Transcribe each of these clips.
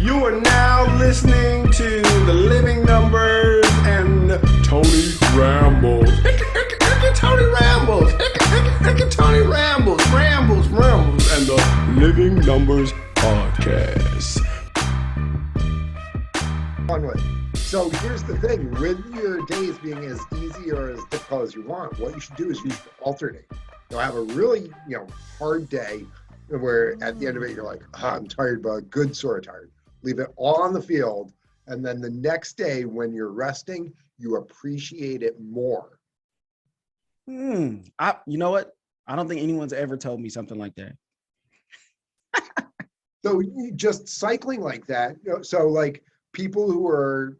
You are now listening to The Living Numbers and Tony Rambles. Tony Rambles. Tony Rambles. Rambles. And the Living Numbers Podcast. So here's the thing, with your days being as easy or as difficult as you want, what you should do is you should alternate. You'll have a really, hard day where at the end of it, you're like, I'm tired, but a good sort of tired. Leave it all on the field. And then the next day when you're resting, you appreciate it more. You know what? I don't think anyone's ever told me something like that. So just cycling like that. So like people who are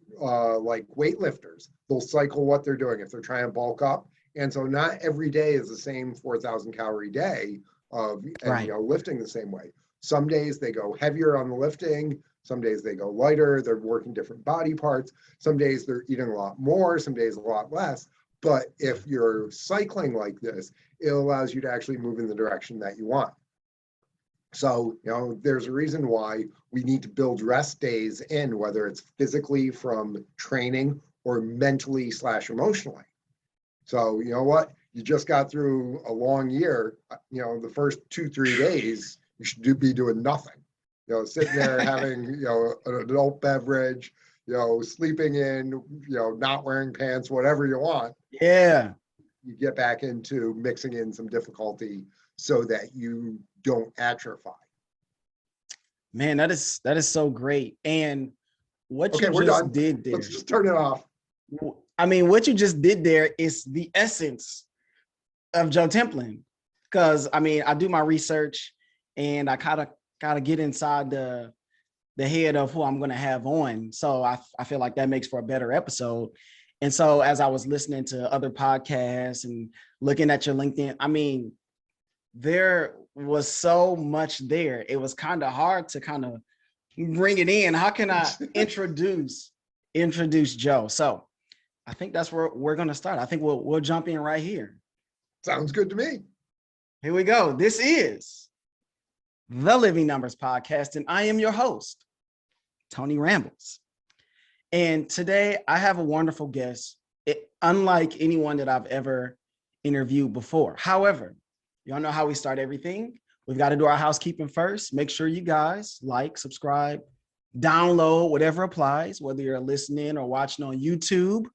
like weightlifters, they'll cycle what they're doing if they're trying to bulk up. And so not every day is the same 4,000 calorie day of lifting the same way. Some days they go heavier on the lifting. Some days they go lighter. They're working different body parts. Some days they're eating a lot more. Some days a lot less. But if you're cycling like this, it allows you to actually move in the direction that you want. So, there's a reason why we need to build rest days in, whether it's physically from training or mentally / emotionally. So, you know what? You just got through a long year. The first 2-3 days, you should be doing nothing. Sitting there having, an adult beverage, sleeping in, not wearing pants, whatever you want. Yeah. You get back into mixing in some difficulty so that you don't atrophy. Man, that is so great. And what Okay, you just did there. Let's just turn it off. I mean, what you just did there is the essence of Joe Templin. Because I do my research and I kind of get inside the head of who I'm going to have on. So I feel like that makes for a better episode. And so as I was listening to other podcasts and looking at your LinkedIn, there was so much there. It was kind of hard to kind of bring it in. How can I introduce Joe? So I think that's where we're going to start. I think we'll jump in right here. Sounds good to me. Here we go. This is the Living Numbers Podcast, and I am your host, Tony Rambles. And today I have a wonderful guest, unlike anyone that I've ever interviewed before. However, y'all know how we start everything. We've got to do our housekeeping first. Make sure you guys like, subscribe, download, whatever applies, whether you're listening or watching on YouTube,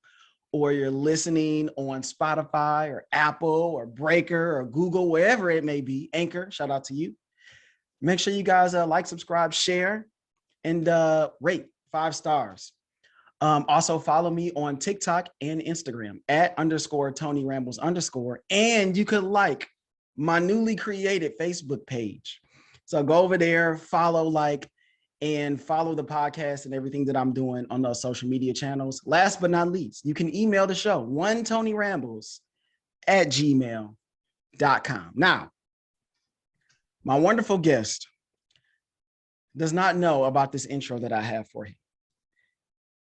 or you're listening on Spotify or Apple or Breaker or Google, wherever it may be. Anchor, shout out to you. Make sure you guys like, subscribe, share, and rate 5 stars. Also follow me on TikTok and Instagram @_Tony Rambles _. And you could like my newly created Facebook page. So go over there, follow, and follow the podcast and everything that I'm doing on those social media channels. Last but not least, you can email the show, onetonyrambles@gmail.com. Now, my wonderful guest does not know about this intro that I have for him.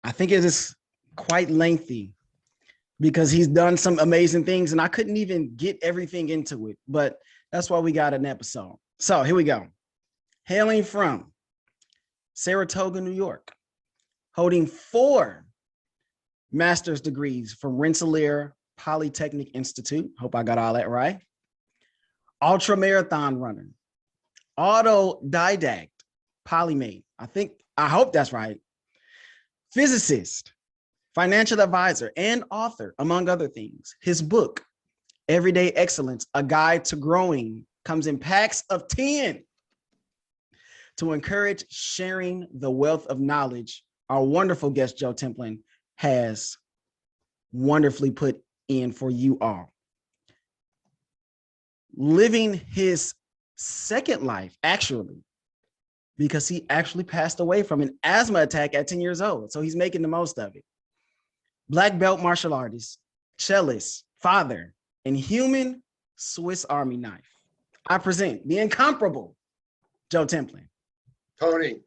I think it is quite lengthy because he's done some amazing things and I couldn't even get everything into it, but that's why we got an episode. So here we go. Hailing from Saratoga, New York, holding 4 master's degrees from Rensselaer Polytechnic Institute. Hope I got all that right. Ultra marathon runner, autodidact, polymate. I hope that's right. Physicist, financial advisor, and author, among other things. His book, Everyday Excellence, A Guide to Growing, comes in packs of 10 to encourage sharing the wealth of knowledge our wonderful guest, Joe Templin, has wonderfully put in for you all. Living his second life, actually, because he actually passed away from an asthma attack at 10 years old. So he's making the most of it. Black belt martial artist, cellist, father, and human Swiss Army knife. I present the incomparable Joe Templin. Tony,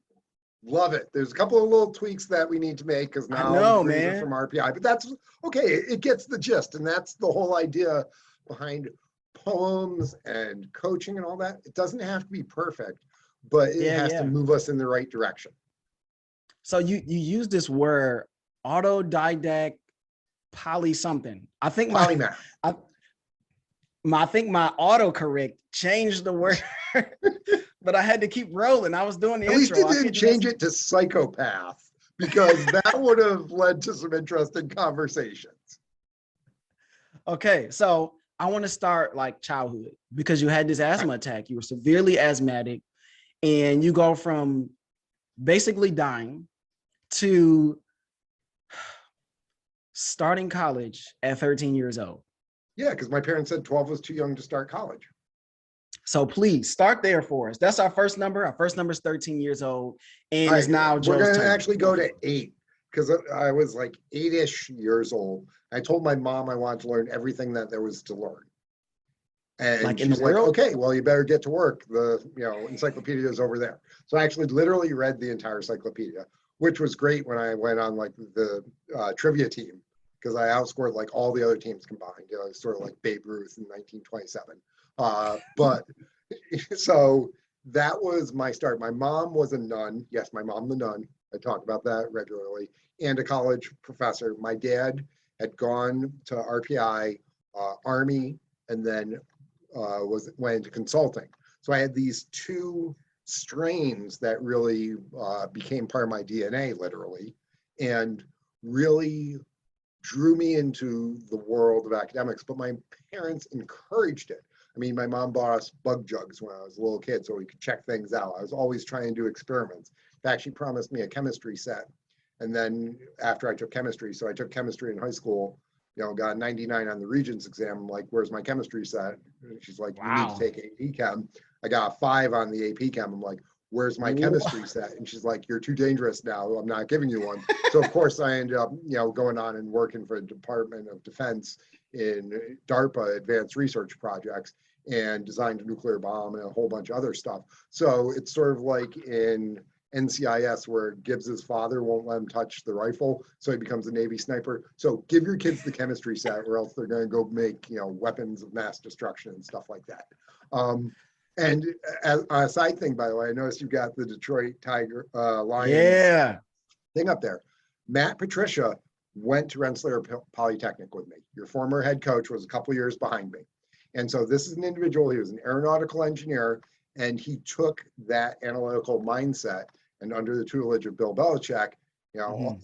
love it. There's a couple of little tweaks that we need to make because now man, from RPI, but that's okay. It gets the gist, and that's the whole idea behind poems and coaching and all that. It doesn't have to be perfect, but it has to move us in the right direction. So you use this word autodidact poly something. I think Polymath. I think my autocorrect changed the word, but I had to keep rolling. I was doing the At least intro. it didn't change it to psychopath, because that would have led to some interesting conversations. Okay, so I want to start like childhood, because you had this asthma attack. You were severely asthmatic, and you go from basically dying to starting college at 13 years old. Yeah, because my parents said 12 was too young to start college. So please start there for us. That's our first number. Our first number is 13 years old, and it's now We're Joe's going to turn. actually go to 8, because I was like 8-ish years old. I told my mom I wanted to learn everything that there was to learn. And Like in the she's like, world? okay, well, you better get to work. The encyclopedia is over there. So I actually literally read the entire encyclopedia, which was great when I went on like the trivia team, because I outscored like all the other teams combined. Sort of like Babe Ruth in 1927. But so that was my start. My mom was a nun. Yes, my mom, the nun. I talk about that regularly. And a college professor. My dad had gone to RPI, Army, and then went into consulting. So I had these two strains that really became part of my DNA, literally, and really drew me into the world of academics. But my parents encouraged it. I mean, my mom bought us bug jugs when I was a little kid so we could check things out. I was always trying to do experiments. In fact, she promised me a chemistry set. And then after I took chemistry, so I took chemistry in high school, got 99 on the Regents exam. I'm like, where's my chemistry set? And she's like, you need to take AP Chem. I got a 5 on the AP Chem. I'm like, where's my chemistry set? And she's like, you're too dangerous now. I'm not giving you one. So of course I ended up, going on and working for the Department of Defense in DARPA advanced research projects, and designed a nuclear bomb and a whole bunch of other stuff. So it's sort of like in NCIS, where Gibbs's father won't let him touch the rifle, so he becomes a Navy sniper. So give your kids the chemistry set, or else they're going to go make weapons of mass destruction and stuff like that. And as a side thing, by the way, I noticed you've got the Detroit Tiger Lions thing up there. Matt Patricia went to Rensselaer Polytechnic with me. Your former head coach was a couple years behind me. And so this is an individual, he was an aeronautical engineer, and he took that analytical mindset, and under the tutelage of Bill Belichick,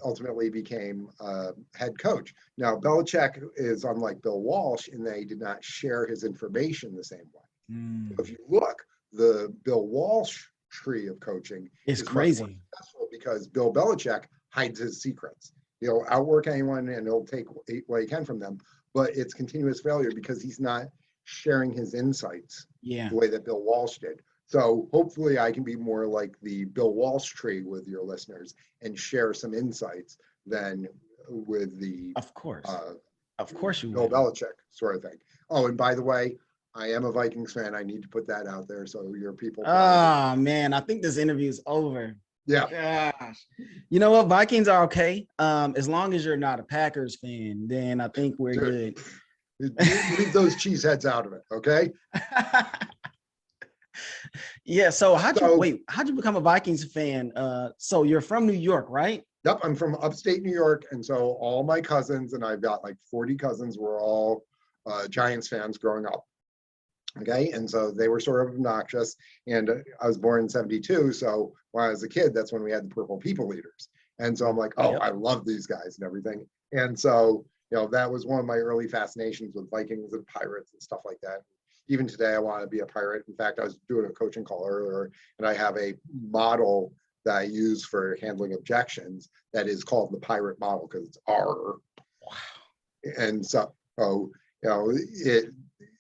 ultimately became head coach. Now, Belichick is unlike Bill Walsh in that he did not share his information the same way. If you look, the Bill Walsh tree of coaching is crazy, much more successful because Bill Belichick hides his secrets. He'll outwork anyone and he'll take what he can from them, but it's continuous failure because he's not sharing his insights the way that Bill Walsh did. So hopefully I can be more like the Bill Walsh tree with your listeners and share some insights than with the of course you Bill will. Belichick sort of thing. Oh, and by the way, I am a Vikings fan. I need to put that out there so your people. Oh man, I think this interview is over. Yeah. Gosh. You know what? Vikings are okay. As long as you're not a Packers fan, then I think we're good. Leave those cheeseheads out of it, okay? Yeah. So how'd you become a Vikings fan? So you're from New York, right? Yep, I'm from upstate New York, and so all my cousins, and I've got like 40 cousins, were all Giants fans growing up. Okay, and so they were sort of obnoxious, and I was born in 72, so when I was a kid, that's when we had the Purple People Eaters. And so I'm like, oh, I love these guys and everything. And so, that was one of my early fascinations with Vikings and pirates and stuff like that. Even today, I want to be a pirate. In fact, I was doing a coaching call earlier, and I have a model that I use for handling objections that is called the pirate model because it's R. Wow. And so,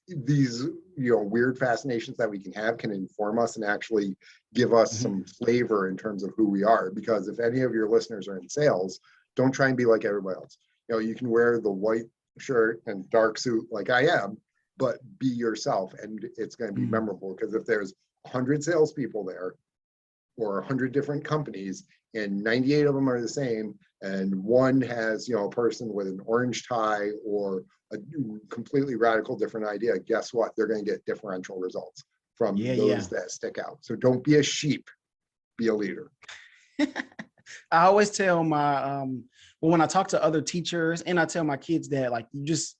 these weird fascinations that we can have can inform us and actually give us some flavor in terms of who we are. Because if any of your listeners are in sales, don't try and be like everybody else. You can wear the white shirt and dark suit like I am, but be yourself, and it's going to be memorable. Because if there's 100 salespeople there, or 100 different companies, and 98 of them are the same, and one has a person with an orange tie or a completely radical different idea, guess what? They're going to get differential results from those that stick out. So don't be a sheep, be a leader. I always tell my well, when I talk to other teachers, and I tell my kids that, like, you just,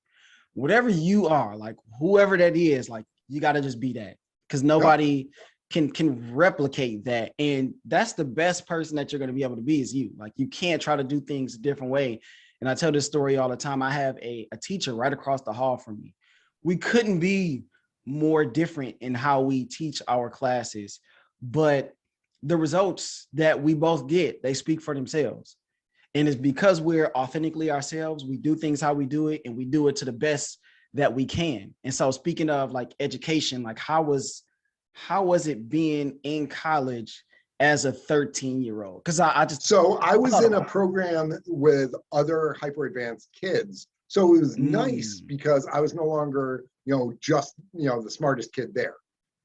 whatever you are, like whoever that is, like you got to just be that, because nobody can replicate that. And that's the best person that you're going to be able to be, is you. Like, you can't try to do things a different way. And I tell this story all the time. I have a teacher right across the hall from me. We couldn't be more different in how we teach our classes, but the results that we both get, they speak for themselves. And it's because we're authentically ourselves. We do things how we do it, and we do it to the best that we can. And so, speaking of like education, like how was it being in college as a 13-year-old? Because I was in a program with other hyper advanced kids. So it was nice because I was no longer, just, the smartest kid there.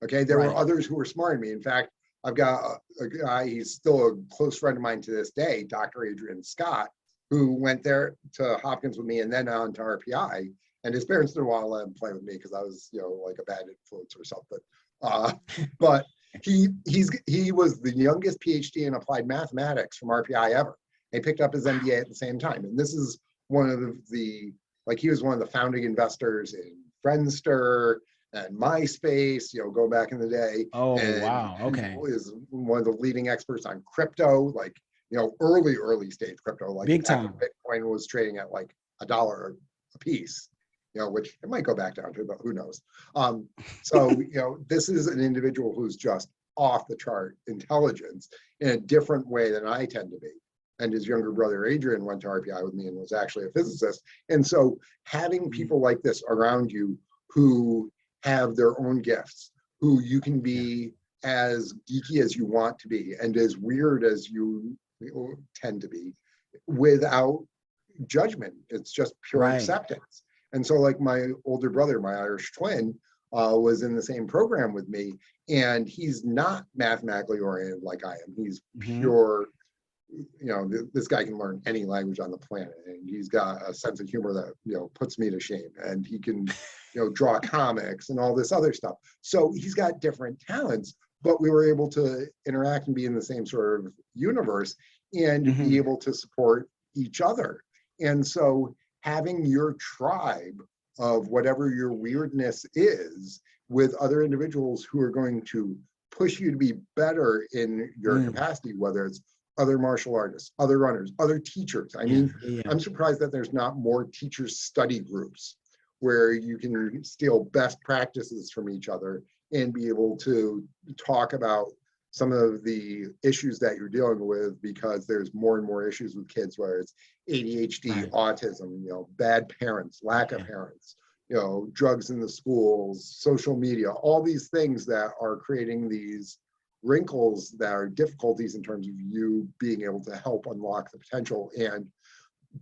Okay. There were others who were smarter than me. In fact, I've got a guy, he's still a close friend of mine to this day, Dr. Adrian Scott, who went there to Hopkins with me and then on to RPI. And his parents didn't want to let him play with me because I was, like a bad influence or something. But he was the youngest PhD in applied mathematics from RPI ever. He picked up his MBA at the same time. And this is one of he was one of the founding investors in Friendster and MySpace, going back in the day. Oh, and wow. Okay. He is one of the leading experts on crypto, early stage crypto, like big time. Bitcoin was trading at like $1 a piece, which it might go back down to, but who knows? This is an individual who's just off the chart intelligence in a different way than I tend to be. And his younger brother, Adrian, went to RPI with me and was actually a physicist. And so having people like this around you who have their own gifts, who you can be as geeky as you want to be and as weird as you tend to be without judgment. It's just pure acceptance. And so like my older brother, my Irish twin, was in the same program with me, and he's not mathematically oriented like I am. He's pure, this guy can learn any language on the planet, and he's got a sense of humor that, puts me to shame, and he can, draw comics and all this other stuff. So he's got different talents, but we were able to interact and be in the same sort of universe and be able to support each other. And so having your tribe of whatever your weirdness is with other individuals who are going to push you to be better in your capacity, whether it's other martial artists, other runners, other teachers. I mean, I'm surprised that there's not more teachers study groups where you can steal best practices from each other and be able to talk about some of the issues that you're dealing with, because there's more and more issues with kids, whether it's ADHD, autism, bad parents, lack of parents, drugs in the schools, social media, all these things that are creating these wrinkles that are difficulties in terms of you being able to help unlock the potential and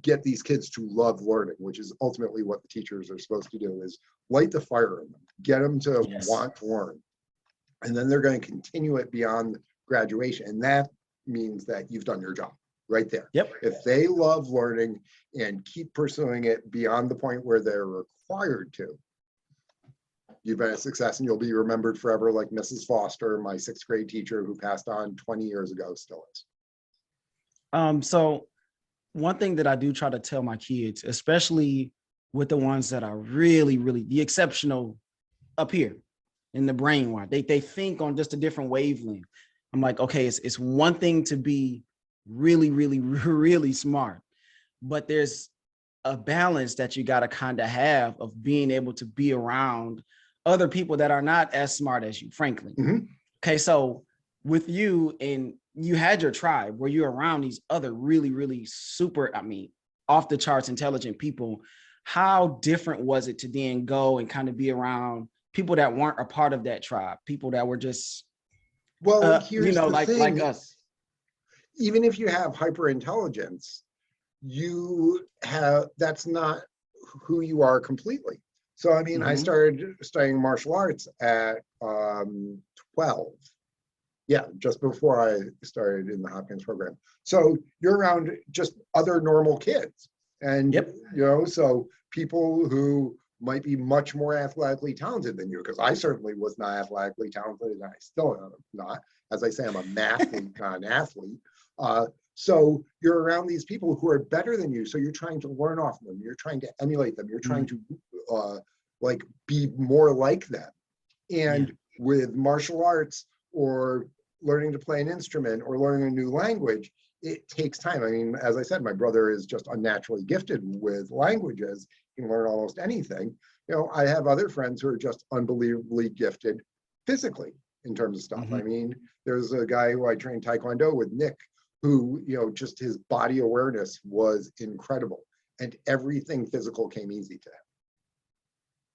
get these kids to love learning, which is ultimately what the teachers are supposed to do, is light the fire in them, get them to want to learn. And then they're going to continue it beyond graduation. And that means that you've done your job right there. If they love learning and keep pursuing it beyond the point where they're required to, you've been a success, and you'll be remembered forever, like Mrs. Foster, my 6th grade teacher who passed on 20 years ago, still is. So one thing that I do try to tell my kids, especially with the ones that are really, really the exceptional up here in the brain, why they think on just a different wavelength. I'm like, okay, it's one thing to be really, really, really smart, but there's a balance that you got to kind of have of being able to be around other people that are not as smart as you, frankly. Okay, so with you, and you had your tribe where you're around these other really, really super, off the charts intelligent people. How different was it to then go and kind of be around people that weren't a part of that tribe, people that were just, here's the like thing. like us? Even if you have hyper intelligence, that's not who you are completely. So, I started studying martial arts at 12. Yeah, just before I started in the Hopkins program. So you're around just other normal kids. And, so people who might be much more athletically talented than you, because I certainly was not athletically talented, and I still am not. As I say, I'm a mathlete, not an athlete. So you're around these people who are better than you. So you're trying to learn off them. You're trying to emulate them. You're trying to like be more like them. And with martial arts or learning to play an instrument or learning a new language, it takes time. I mean, as I said, my brother is just unnaturally gifted with languages. He can learn almost anything. You know, I have other friends who are just unbelievably gifted physically in terms of stuff. I mean, there's a guy who I trained Taekwondo with, Nick, who, you know, just his body awareness was incredible and everything physical came easy to him.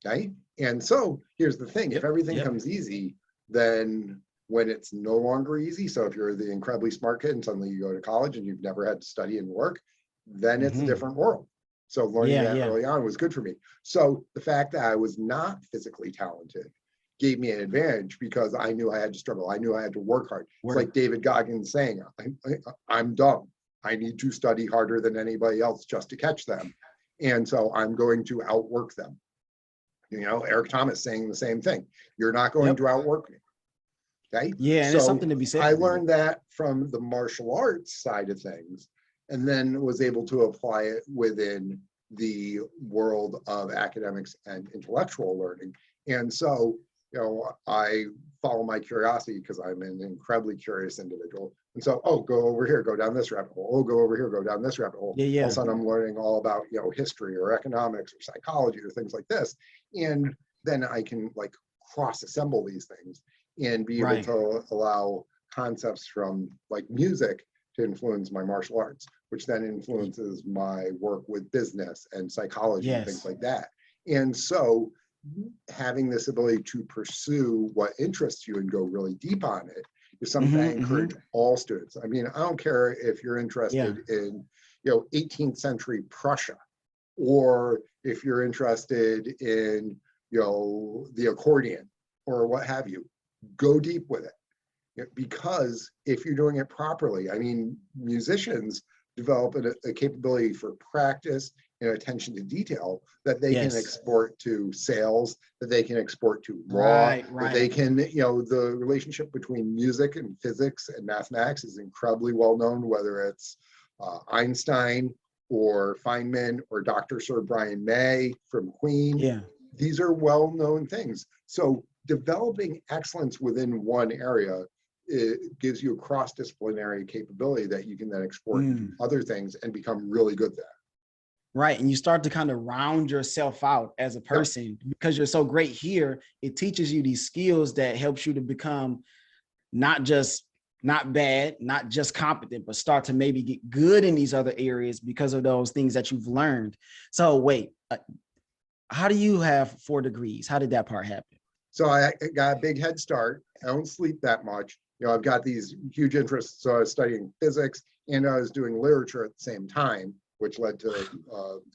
Okay. And so here's the thing, if everything comes easy, then when it's no longer easy, so if you're the incredibly smart kid and suddenly you go to college and you've never had to study and work, then it's a different world. So learning that early on was good for me. So the fact that I was not physically talented gave me an advantage because I knew I had to struggle. I knew I had to work hard. It's like David Goggins saying, I'm dumb. I need to study harder than anybody else just to catch them. And so I'm going to outwork them. You know, Eric Thomas saying the same thing. You're not going to outwork me. Okay. Yeah, and so it's something to be said. I learned that from the martial arts side of things, and then was able to apply it within the world of academics and intellectual learning. And so, you know, I follow my curiosity because I'm an incredibly curious individual. And so, oh, go over here, go down this rabbit hole. Oh, go over here, go down this rabbit hole. All of a sudden I'm learning all about, you know, history or economics or psychology or things like this. And then I can like cross-assemble these things and be able to allow concepts from like music to influence my martial arts, which then influences my work with business and psychology and things like that. And so having this ability to pursue what interests you and go really deep on it is something I encourage all students. I mean, I don't care if you're interested in, you know, 18th century Prussia, or if you're interested in, you know, the accordion or what have you, go deep with it. Because if you're doing it properly, I mean, musicians develop a capability for practice and attention to detail that they can export to sales, that they can export to law, that they can, you know, the relationship between music and physics and mathematics is incredibly well known, whether it's Einstein or Feynman or Dr. Sir Brian May from Queen. These are well-known things. So developing excellence within one area, it gives you a cross-disciplinary capability that you can then export to other things and become really good at that. Right. And you start to kind of round yourself out as a person because you're so great here. It teaches you these skills that helps you to become not bad, not just competent, but start to maybe get good in these other areas because of those things that you've learned. So wait, how do you have 4 degrees? How did that part happen? So I got a big head start. I don't sleep that much. You know, I've got these huge interests. So I was studying physics and I was doing literature at the same time, which led to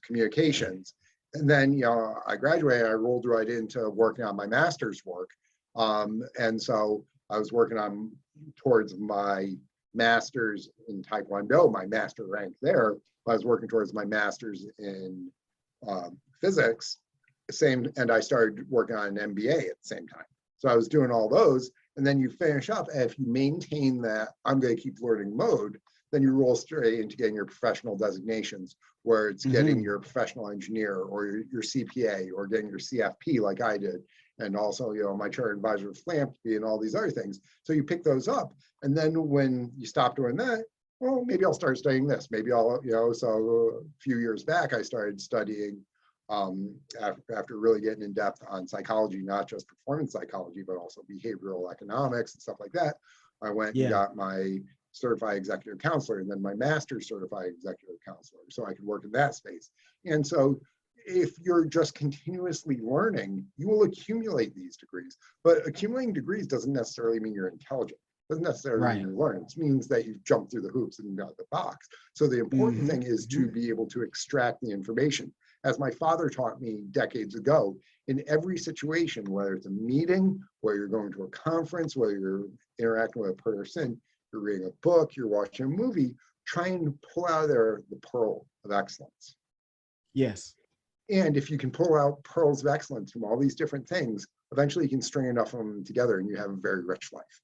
communications. And then, you know, I graduated, I rolled right into working on my master's work. And so I was working on towards my master's in Taekwondo, my master rank there. I was working towards my master's in physics, and I started working on an MBA at the same time. So I was doing all those, and then you finish up, and if you maintain that I'm going to keep learning mode, then you roll straight into getting your professional designations, where it's getting your professional engineer or your CPA or getting your CFP like I did. And also, you know, my chair advisor of philanthropy and all these other things. So you pick those up. And then when you stop doing that, well, maybe I'll start studying this. Maybe I'll, you know, so a few years back, I started studying after really getting in depth on psychology, not just performance psychology, but also behavioral economics and stuff like that. I went and got my certified executive counselor and then my master's certified executive counselor, so I could work in that space. And so if you're just continuously learning, you will accumulate these degrees. But accumulating degrees doesn't necessarily mean you're intelligent. Doesn't necessarily mean you learn. It means that you've jumped through the hoops and got the box. So the important thing is to be able to extract the information. As my father taught me decades ago, in every situation, whether it's a meeting, whether you're going to a conference, whether you're interacting with a person, you're reading a book, you're watching a movie, try and pull out of there the pearl of excellence. Yes. And if you can pull out pearls of excellence from all these different things, eventually you can string enough of them together and you have a very rich life.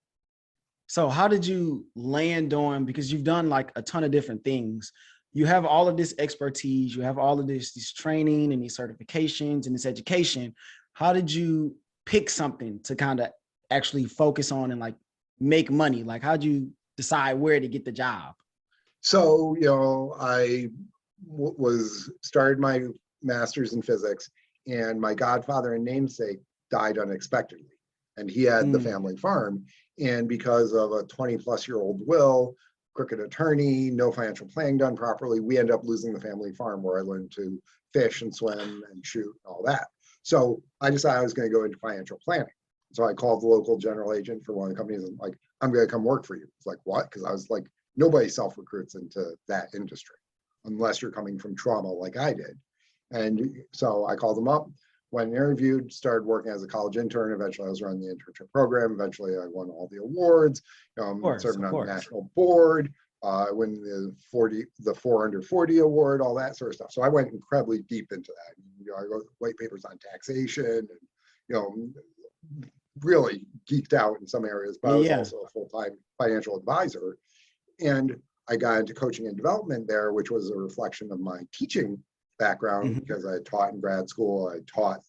So how did you land on, because you've done like a ton of different things. You have all of this expertise, you have all of this training and these certifications and this education. How did you pick something to kind of actually focus on and like make money? Like how'd you decide where to get the job? So, I started my master's in physics, and my godfather and namesake died unexpectedly. And he had the family farm. And because of a 20-plus-year-old will, crooked attorney, no financial planning done properly, we ended up losing the family farm where I learned to fish and swim and shoot and all that. So I decided I was going to go into financial planning. So I called the local general agent for one of the companies and like, I'm going to come work for you. It's like, what? Because I was like, nobody self-recruits into that industry unless you're coming from trauma like I did. And so I called them up, went and interviewed, started working as a college intern. Eventually I was running the internship program. Eventually I won all the awards, serving on the national board, win the 4 under 40 award, all that sort of stuff. So I went incredibly deep into that. I wrote white papers on taxation and, really geeked out in some areas, but I was also a full-time financial advisor. And I got into coaching and development there, which was a reflection of my teaching background because I taught in grad school, I taught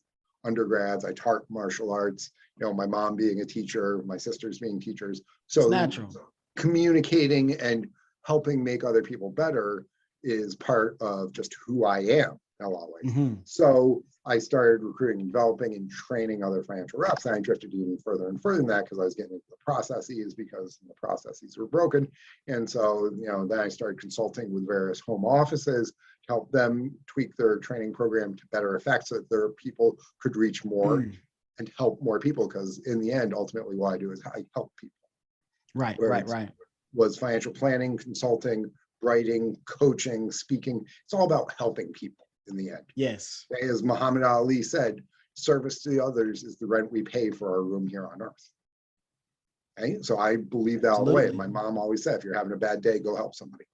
undergrads, I taught martial arts, my mom being a teacher, my sisters being teachers. So it's natural. Communicating and helping make other people better is part of just who I am in a lot of ways. So I started recruiting and developing and training other financial reps. And I drifted even further and further than that because I was getting into the processes because the processes were broken. And so, then I started consulting with various home offices to help them tweak their training program to better effect so that their people could reach more and help more people. Because in the end, ultimately what I do is I help people. Right. Was financial planning, consulting, writing, coaching, speaking. It's all about helping people in the end. Yes. As Muhammad Ali said, service to the others is the rent we pay for our room here on earth. Okay? So I believe that all the way. And my mom always said, if you're having a bad day, go help somebody.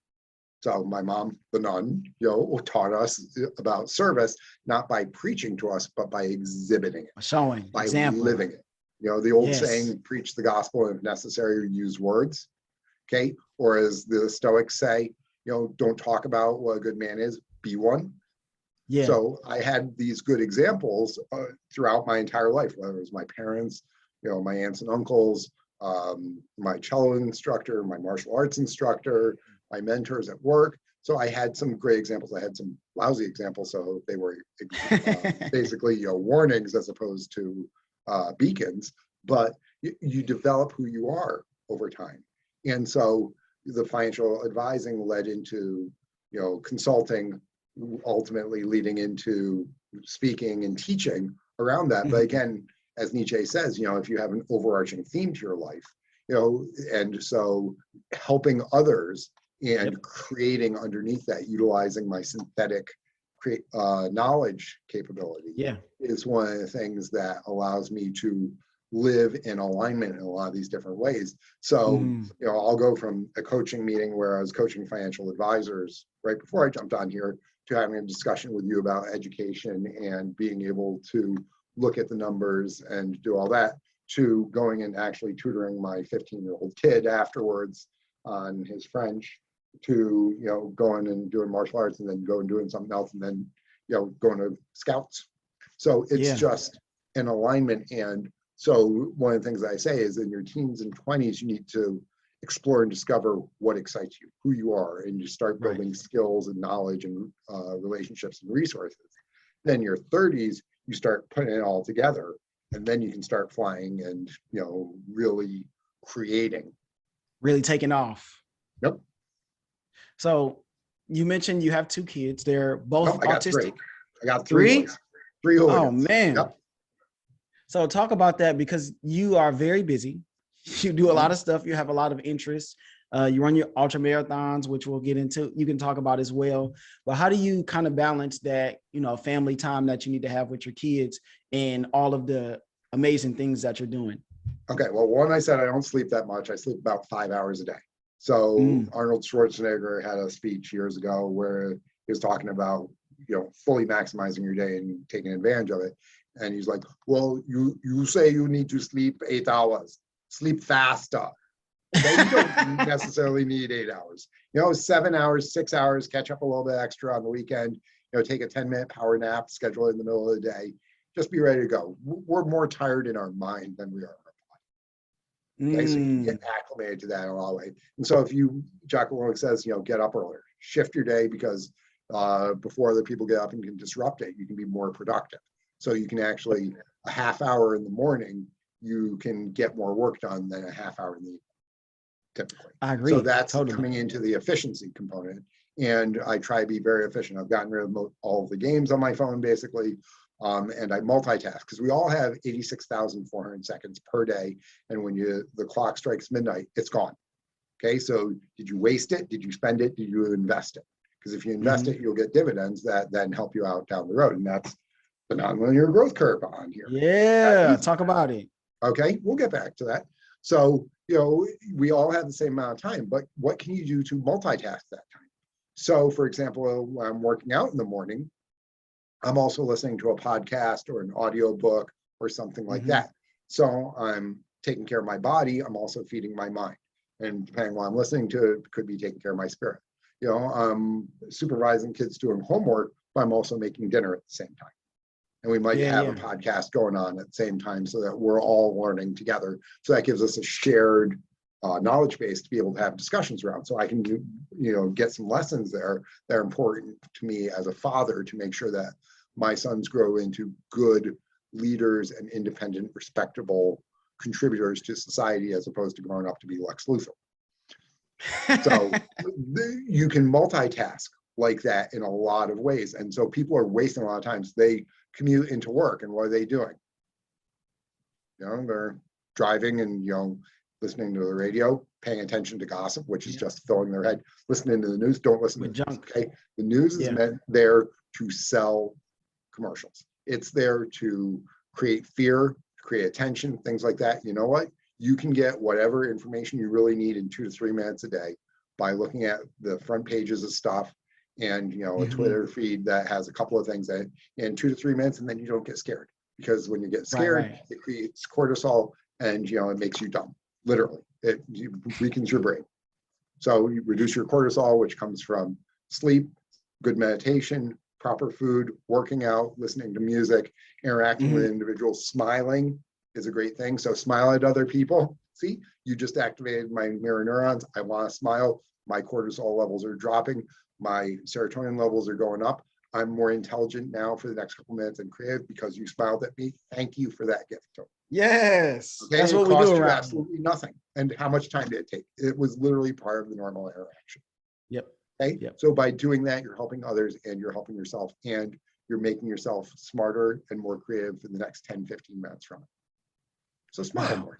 So my mom, the nun, taught us about service, not by preaching to us, but by exhibiting it. Showing, by example. living it. The old saying, preach the gospel, and if necessary, use words. Okay. Or as the Stoics say, don't talk about what a good man is, be one. Yeah. So I had these good examples throughout my entire life, whether it was my parents, my aunts and uncles, my cello instructor, my martial arts instructor, my mentors at work. So I had some great examples. I had some lousy examples. So they were basically warnings as opposed to beacons, but you develop who you are over time. And so the financial advising led into, consulting, ultimately leading into speaking and teaching around that. But again, as Nietzsche says, if you have an overarching theme to your life, and so helping others and creating underneath that, utilizing my synthetic knowledge capability is one of the things that allows me to live in alignment in a lot of these different ways. So, I'll go from a coaching meeting where I was coaching financial advisors right before I jumped on here to having a discussion with you about education and being able to look at the numbers and do all that, to going and actually tutoring my 15-year-old kid afterwards on his French, to going and doing martial arts and then going doing something else and then going to scouts. So it's just an alignment. And so one of the things that I say is in your teens and 20s, you need to explore and discover what excites you, who you are, and you start building skills and knowledge and relationships and resources. Then your 30s, you start putting it all together, and then you can start flying and really creating, really taking off. Yep. So you mentioned you have 2 kids. They're both autistic. I got 3 boys. 3 hooligans. Oh man. Yep. So talk about that, because you are very busy. You do a lot of stuff. You have a lot of interests. You run your ultra marathons, which we'll get into. You can talk about as well. But how do you kind of balance that, family time that you need to have with your kids and all of the amazing things that you're doing? Okay. Well, one, I said I don't sleep that much. I sleep about 5 hours a day. So Arnold Schwarzenegger had a speech years ago where he was talking about, fully maximizing your day and taking advantage of it. And he's like, well, you say you need to sleep 8 hours, sleep faster. Okay, you don't necessarily need 8 hours. 7 hours, 6 hours, catch up a little bit extra on the weekend. Take a 10-minute power nap, schedule it in the middle of the day. Just be ready to go. We're more tired in our mind than we are in our body. Okay, so you can get acclimated to that in a lot of ways. And so if you, Jocko Willink says, get up earlier, shift your day, because before other people get up and can disrupt it, you can be more productive. So you can actually, a half hour in the morning, you can get more work done than a half hour in the evening, typically. I agree. So that's totally. coming into the efficiency component. And I try to be very efficient. I've gotten rid of all of the games on my phone, basically. And I multitask, because we all have 86,400 seconds per day. And when the clock strikes midnight, it's gone. Okay, so did you waste it? Did you spend it? Did you invest it? Because if you invest it, you'll get dividends that then help you out down the road. And that's the nonlinear growth curve on here. Yeah, talk about it. Okay, we'll get back to that. So, we all have the same amount of time, but what can you do to multitask that time? So, for example, when I'm working out in the morning, I'm also listening to a podcast or an audio book or something like that. So I'm taking care of my body. I'm also feeding my mind. And depending on what I'm listening to, it could be taking care of my spirit. I'm supervising kids doing homework, but I'm also making dinner at the same time. And we might have a podcast going on at the same time, so that we're all learning together. So that gives us a shared knowledge base to be able to have discussions around. So I can get some lessons there that are important to me as a father, to make sure that my sons grow into good leaders and independent, respectable contributors to society, as opposed to growing up to be Lex Luthor. So you can multitask like that in a lot of ways. And so people are wasting a lot of time. So they commute into work, and what are they doing? They're driving and listening to the radio, paying attention to gossip, which is just filling their head. Listening to the news, don't listen to the news, okay? The news is meant there to sell commercials. It's there to create fear, create attention, things like that. You know what? You can get whatever information you really need in 2 to 3 minutes a day by looking at the front pages of stuff and a Twitter feed that has a couple of things that in 2 to 3 minutes, and then you don't get scared. Because when you get scared, it creates cortisol, and it makes you dumb. Literally, it weakens your brain. So you reduce your cortisol, which comes from sleep, good meditation, proper food, working out, listening to music, interacting with individuals. Smiling is a great thing. So smile at other people. See, you just activated my mirror neurons. I want to smile. My cortisol levels are dropping. My serotonin levels are going up. I'm more intelligent now for the next couple minutes and creative because you smiled at me. Thank you for that gift. Yes, okay? That's what we do around. Absolutely nothing. And how much time did it take? It was literally part of the normal interaction. Yep. Okay. Yep. So by doing that, you're helping others and you're helping yourself, and you're making yourself smarter and more creative for the next 10, 15 minutes from it. So smile more.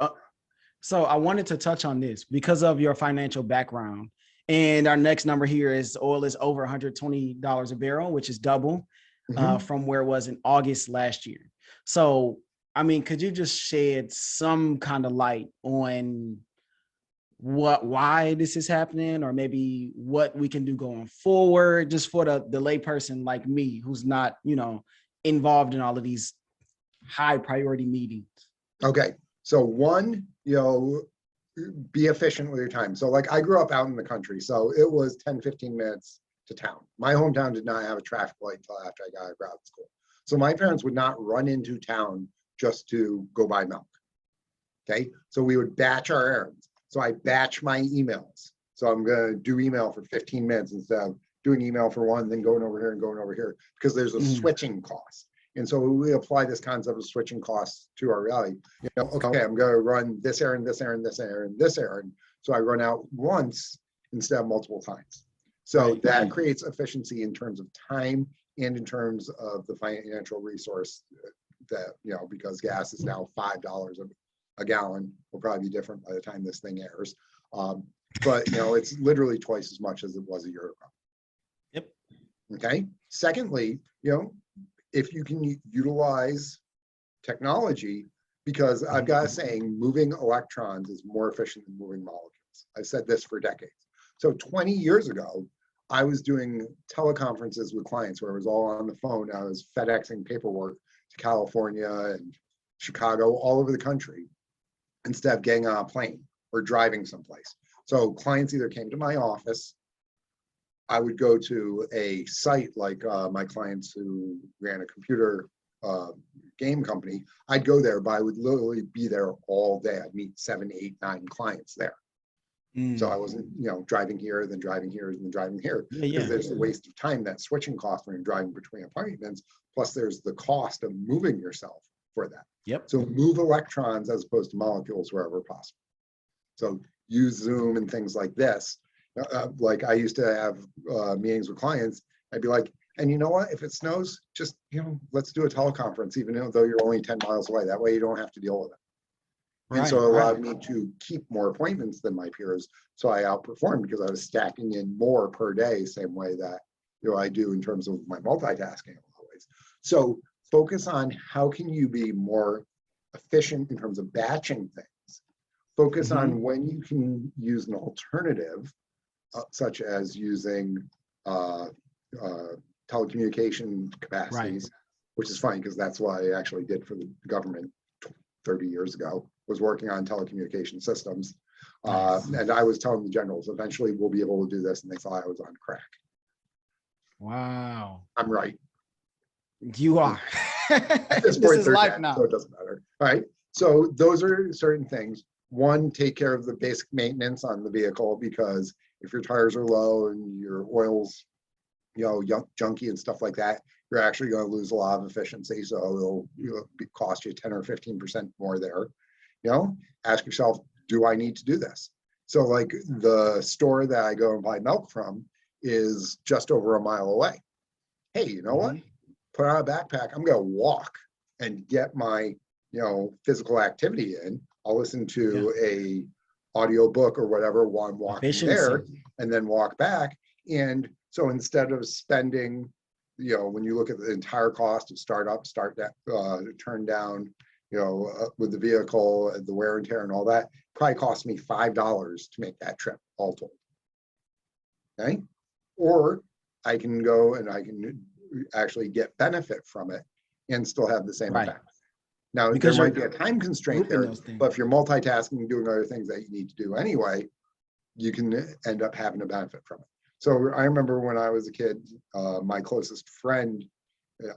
So I wanted to touch on this because of your financial background. And our next number here is oil is over $120 a barrel, which is double from where it was in August last year. So, could you just shed some kind of light on why this is happening, or maybe what we can do going forward, just for the layperson like me, who's not, involved in all of these high priority meetings? Okay. So one, be efficient with your time. So like I grew up out in the country, so it was 10, 15 minutes to town. My hometown did not have a traffic light until after I got out of grad school. So my parents would not run into town just to go buy milk. Okay. So we would batch our errands. So I batch my emails. So I'm going to do email for 15 minutes instead of doing email for one, then going over here and going over here, because there's a switching cost. And so we apply this concept of switching costs to our reality. Okay, I'm going to run this errand, this errand, this errand, this errand. So I run out once instead of multiple times. So that creates efficiency in terms of time and in terms of the financial resource that, because gas is now $5 a gallon, will probably be different by the time this thing airs. But, it's literally twice as much as it was a year ago. Yep. Okay. Secondly, if you can utilize technology, because I've got a saying, moving electrons is more efficient than moving molecules. I've said this for decades. So 20 years ago, I was doing teleconferences with clients where it was all on the phone. I was FedExing paperwork to California and Chicago, all over the country, instead of getting on a plane. or driving someplace. So clients either came to my office, I would go to a site like my clients who ran a computer game company. I'd go there, but I would literally be there all day. I'd meet 7, 8, 9 clients there. So I wasn't, driving here, then driving here, and then driving here. Because there's a waste of time, that switching cost when you're driving between appointments. Plus there's the cost of moving yourself for that. Yep. So move electrons as opposed to molecules wherever possible. So use Zoom and things like this. Like I used to have meetings with clients. I'd be like, and you know what? If it snows, just, let's do a teleconference, even though you're only 10 miles away. That way you don't have to deal with it. And so it allowed me to keep more appointments than my peers. So I outperformed because I was stacking in more per day, same way that I do in terms of my multitasking always. So focus on how can you be more efficient in terms of batching things. Focus on when you can use an alternative, such as using telecommunication capacities, which is funny because that's what I actually did for the government 30 years ago, was working on telecommunication systems. And I was telling the generals, eventually we'll be able to do this, and they thought I was on crack. Wow. I'm right. You are. At this point, This is life now. So it doesn't matter. All right. So those are certain things. One, take care of the basic maintenance on the vehicle, because if your tires are low and your oil's, junky and stuff like that, you're actually going to lose a lot of efficiency. So it'll cost you 10 or 15% more there. Ask yourself, do I need to do this? So like the store that I go and buy milk from is just over a mile away. Hey, you know what? Put on a backpack. I'm going to walk and get my, physical activity in. I'll listen to a audio book or whatever while I'm walking there, and then walk back. And so instead of spending, when you look at the entire cost of start up, turn down, with the vehicle, the wear and tear and all that, probably cost me $5 to make that trip all told. Okay. Or I can go and I can actually get benefit from it and still have the same effect. Now, because there might be a time constraint there, but if you're multitasking and doing other things that you need to do anyway, you can end up having a benefit from it. So I remember when I was a kid, my closest friend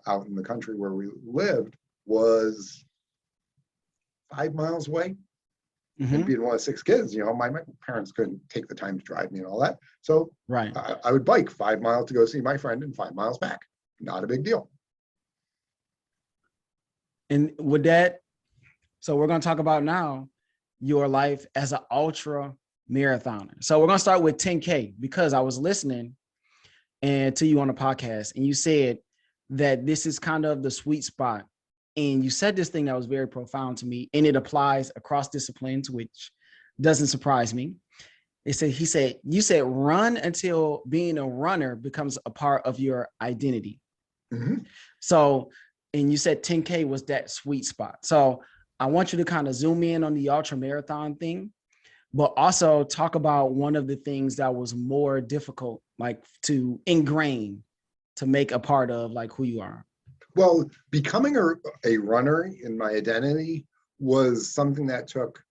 out in the country where we lived was 5 miles away. And being one of 6 kids, my parents couldn't take the time to drive me and all that. So I would bike 5 miles to go see my friend and 5 miles back. Not a big deal. And with that, so we're going to talk about now your life as an ultra marathoner. So we're going to start with 10K, because I was listening to you on the podcast, and you said that this is kind of the sweet spot. And you said this thing that was very profound to me, and it applies across disciplines, which doesn't surprise me. You said, run until being a runner becomes a part of your identity. So, and you said 10K was that sweet spot. So I want you to kind of zoom in on the ultra marathon thing, but also talk about one of the things that was more difficult, like to ingrain, to make a part of like who you are. Well, becoming a runner in my identity was something that took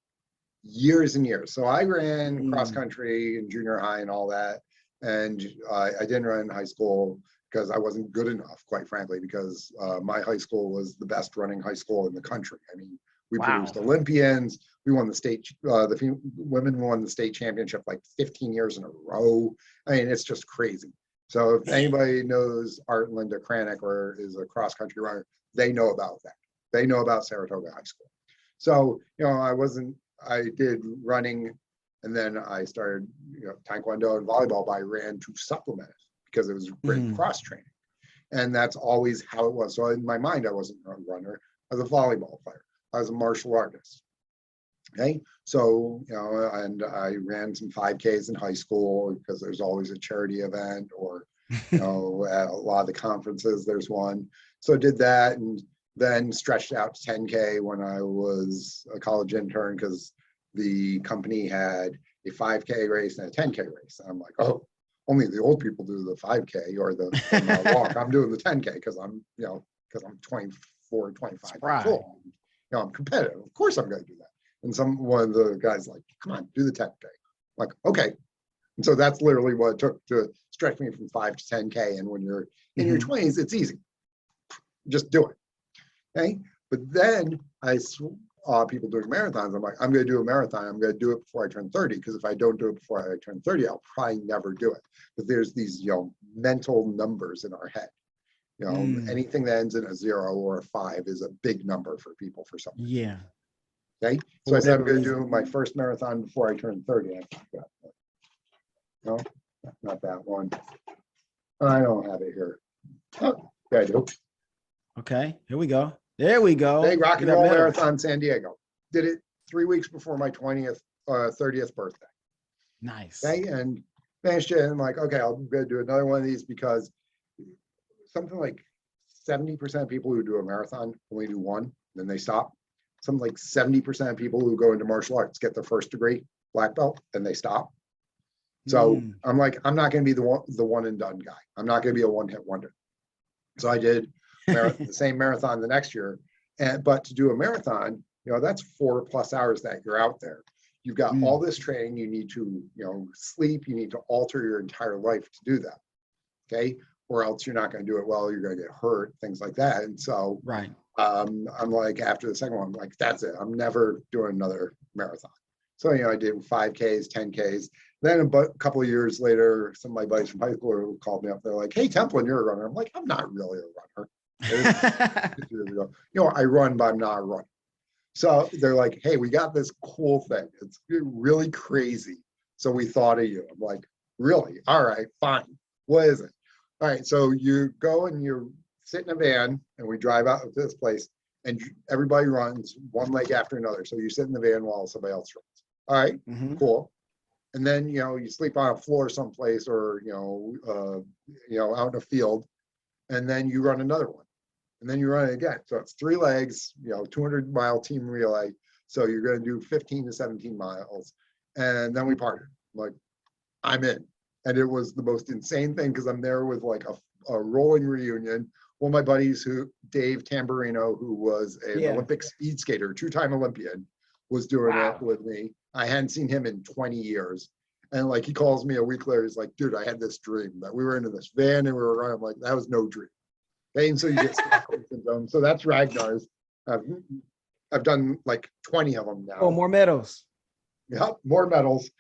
years and years. So I ran cross country in junior high and all that. And I didn't run in high school because I wasn't good enough, quite frankly, because my high school was the best running high school in the country. I mean, we produced Olympians. We won the state, the women won the state championship like 15 years in a row. I mean, it's just crazy. So if anybody knows Art and Linda Kranick or is a cross country runner, they know about that. They know about Saratoga High School. So, I did running, and then I started, Taekwondo and volleyball, but I ran to supplement it because it was great cross training. And that's always how it was. So in my mind, I wasn't a runner. I was a volleyball player. I was a martial artist. Okay. So, and I ran some 5Ks in high school because there's always a charity event, or, at a lot of the conferences, there's one. So did that, and then stretched out to 10K when I was a college intern, because the company had a 5K race and a 10K race. And I'm like, oh, only the old people do the 5K or the walk. I'm doing the 10K because I'm 24, 25 years old. I'm competitive. Of course I'm going to do that. And one of the guys like, come on, do the 10K. I'm like, okay. And so that's literally what it took to stretch me from 5 to 10K. And when you're in your 20s, it's easy. Just do it. Okay. But then I saw people doing marathons. I'm like, I'm going to do a marathon. I'm going to do it before I turn 30. Because if I don't do it before I turn 30, I'll probably never do it. But there's these, mental numbers in our head. Anything that ends in a 0 or a 5 is a big number for people for some reason. Yeah. Okay. So I said I'm going to do my first marathon before I turn 30. No, not that one. I don't have it here. Oh, yeah, I do. Okay, here we go. There we go. Big Rock and Roll Marathon, San Diego. Did it 3 weeks before my 30th birthday. Nice. Okay, and finished it. And I'm like, okay, I'm going to do another one of these because something like 70% of people who do a marathon only do one, then they stop. Something like 70% of people who go into martial arts get their first degree, black belt, and they stop. So I'm like, I'm not going to be the one and done guy. I'm not going to be a one-hit wonder. So I did the same marathon the next year. But to do a marathon, that's 4+ hours that you're out there. You've got all this training. You need to, sleep. You need to alter your entire life to do that. Okay. Or else you're not going to do it well. You're going to get hurt, things like that. And so I'm like, after the second one, I'm like, that's it. I'm never doing another marathon. So, I did 5Ks, 10Ks. Then a couple of years later, some of my buddies from high school called me up. They're like, hey, Templin, you're a runner. I'm like, I'm not really a runner. I run, but I'm not a runner. So they're like, hey, we got this cool thing. It's really crazy. So we thought of you. I'm like, really? All right, fine. What is it? All right, so you go and you sit in a van and we drive out to this place and everybody runs one leg after another. So you sit in the van while somebody else runs. All right, cool. And then, you sleep on a floor someplace or, out in a field, and then you run another one. And then you run it again. So it's 3 legs, 200-mile team relay. So you're going to do 15 to 17 miles. And then we partied. I'm like, I'm in. And it was the most insane thing because I'm there with like a rolling reunion. One of my buddies, Dave Tamburino, who was an Olympic speed skater, 2-time Olympian, was doing it with me. I hadn't seen him in 20 years. And like, he calls me a week later. He's like, dude, I had this dream that we were in this van and we were running. I'm like, that was no dream. Okay, and so you get Stockholm syndrome. So that's Ragnar's. I've done like 20 of them now. Oh, more medals. Yep, more medals.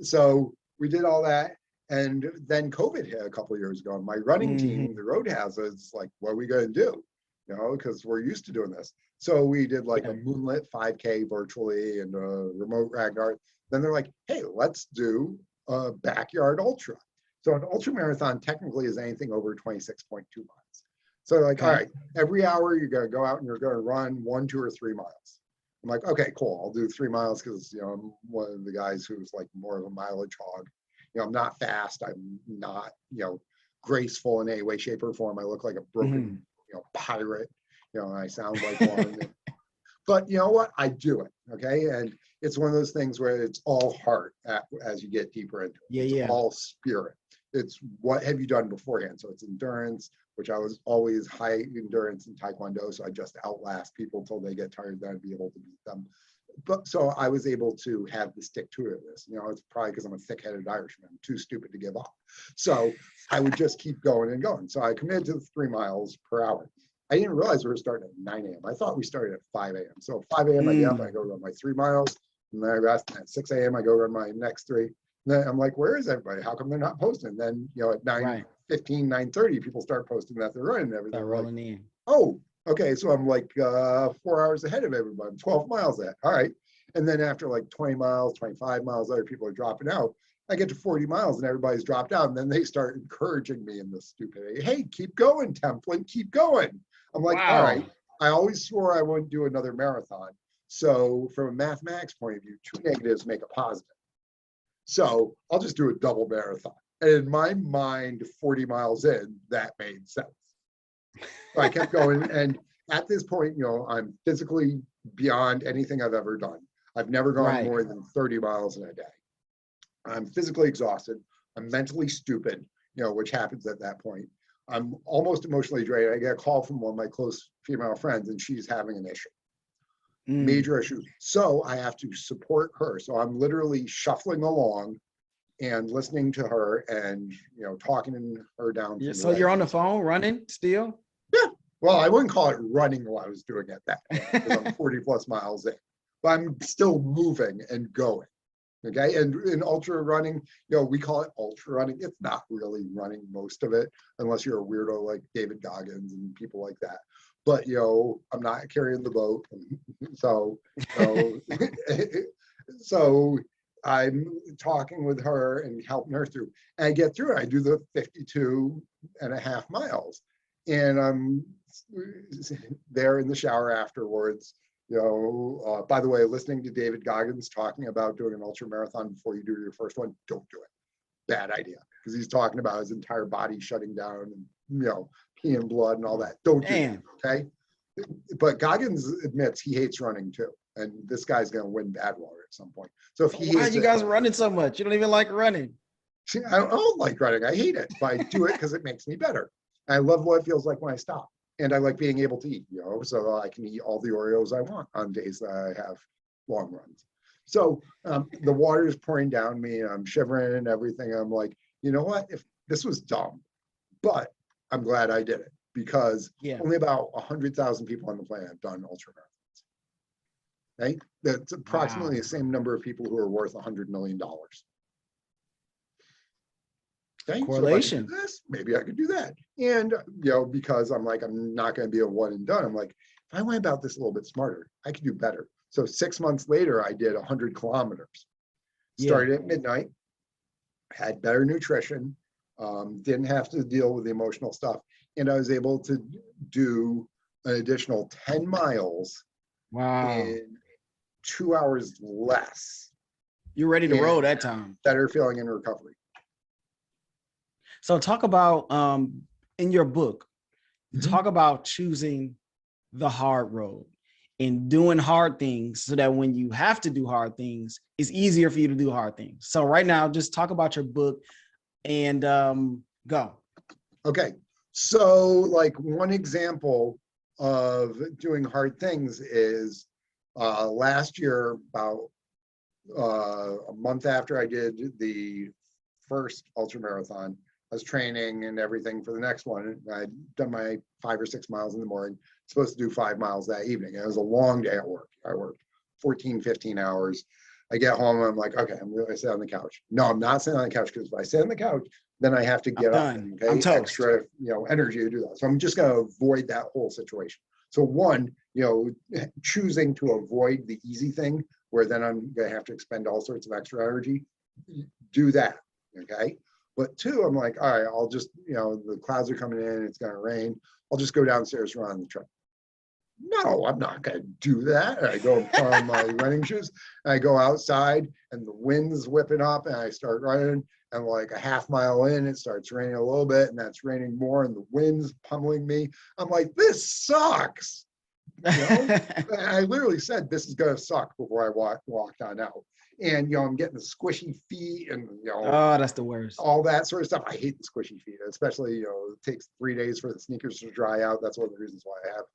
So we did all that. And then COVID hit a couple of years ago. And my running team, the Road Hazards, like, what are we going to do? Because we're used to doing this. So we did like a moonlit 5K virtually and a remote Ragnar. Then they're like, hey, let's do a backyard ultra. So an ultra marathon technically is anything over 26.2 miles. So like, all right, every hour you're going to go out and you're going to run 1, 2, or 3 miles. I'm like, okay, cool. I'll do 3 miles because, I'm one of the guys who's like more of a mileage hog. I'm not fast. I'm not, graceful in any way, shape, or form. I look like a broken, pirate. I sound like one. But you know what? I do it. Okay. And it's one of those things where it's all heart as you get deeper into it. It's all spirit. It's what have you done beforehand? So it's endurance, which I was always high endurance in Taekwondo. So I just outlast people until they get tired, then I'd be able to beat them. But so I was able to have the stick to it. It's probably because I'm a thick-headed Irishman. I'm too stupid to give up. So I would just keep going and going. So I committed to the 3 miles per hour. I didn't realize we were starting at 9 a.m. I thought we started at 5 a.m. So 5 a.m. I get up and I go run my 3 miles. And then I rest. And at 6 a.m. I go run my next 3. And then I'm like, where is everybody? How come they're not posting? And then, at 9:15, 9:30, people start posting that they're running and everything. They're rolling in. Oh, okay. So I'm like 4 hours ahead of everybody. I'm 12 miles ahead. All right. And then after like 20 miles, 25 miles, other people are dropping out. I get to 40 miles and everybody's dropped out. And then they start encouraging me in this stupidity. Hey, keep going, Templin, keep going. I'm like, all right. I always swore I wouldn't do another marathon. So from a mathematics point of view, 2 negatives make a positive. So I'll just do a double marathon. And in my mind, 40 miles in, that made sense. So I kept going. And at this point, I'm physically beyond anything I've ever done. I've never gone more than 30 miles in a day. I'm physically exhausted. I'm mentally stupid, which happens at that point. I'm almost emotionally drained. I get a call from one of my close female friends and she's having an issue. major issue. So I have to support her. So I'm literally shuffling along and listening to her and, talking her down. Yeah, so you're on the phone running still? Yeah. Well, I wouldn't call it running while I was doing it that way, because I'm 40 plus miles in, but I'm still moving and going. Okay. And in ultra running, we call it ultra running. It's not really running, most of it, unless you're a weirdo like David Goggins and people like that. But, I'm not carrying the boat. So, so I'm talking with her and helping her through. And I get through it. I do the 52.5 miles. And I'm there in the shower afterwards. By the way, listening to David Goggins talking about doing an ultra marathon before you do your first one, don't do it. Bad idea, because he's talking about his entire body shutting down and peeing blood and all that. Don't do it. Okay. But Goggins admits he hates running too, and this guy's going to win Badwater at some point. So if he why are you guys running so much? You don't even like running. See, I don't like running. I hate it, but I do it because it makes me better. I love what it feels like when I stop. And I like being able to eat, so I can eat all the Oreos I want on days that I have long runs. So the water is pouring down me, and I'm shivering and everything. I'm like, you know what? If this was dumb, but I'm glad I did it, because only about 100,000 people on the planet have done ultra marathons. Right? That's approximately the same number of people who are worth $100 million. Okay, correlation. So maybe I could do that. And, because I'm like, I'm not going to be a one and done. I'm like, if I went about this a little bit smarter, I could do better. So 6 months later, I did 100 kilometers. Started at midnight, had better nutrition, didn't have to deal with the emotional stuff. And I was able to do an additional 10 miles in 2 hours less. You're ready to roll that time. Better feeling in recovery. So talk about, in your book, talk about choosing the hard road and doing hard things so that when you have to do hard things, it's easier for you to do hard things. So right now, just talk about your book and go. Okay. So like one example of doing hard things is last year, about a month after I did the first ultra marathon, I was training and everything for the next one. I'd done my 5 or 6 miles in the morning, supposed to do 5 miles that evening. It was a long day at work. I worked 14, 15 hours. I get home, I'm like, okay, I'm going to sit on the couch. No, I'm not sitting on the couch, because if I sit on the couch, then I have to get up and take extra, energy to do that. So I'm just going to avoid that whole situation. So one, choosing to avoid the easy thing, where then I'm going to have to expend all sorts of extra energy, do that. Okay. But two, I'm like, all right, I'll just, the clouds are coming in, it's going to rain. I'll just go downstairs, run on the treadmill. No, I'm not going to do that. And I go and put on my running shoes, and I go outside, and the wind's whipping up, and I start running. And like a half mile in, it starts raining a little bit, and that's raining more, and the wind's pummeling me. I'm like, this sucks. I literally said, this is going to suck before I walked on out. And, I'm getting the squishy feet and, oh, that's the worst. All that sort of stuff. I hate the squishy feet, especially, it takes 3 days for the sneakers to dry out. That's one of the reasons why I have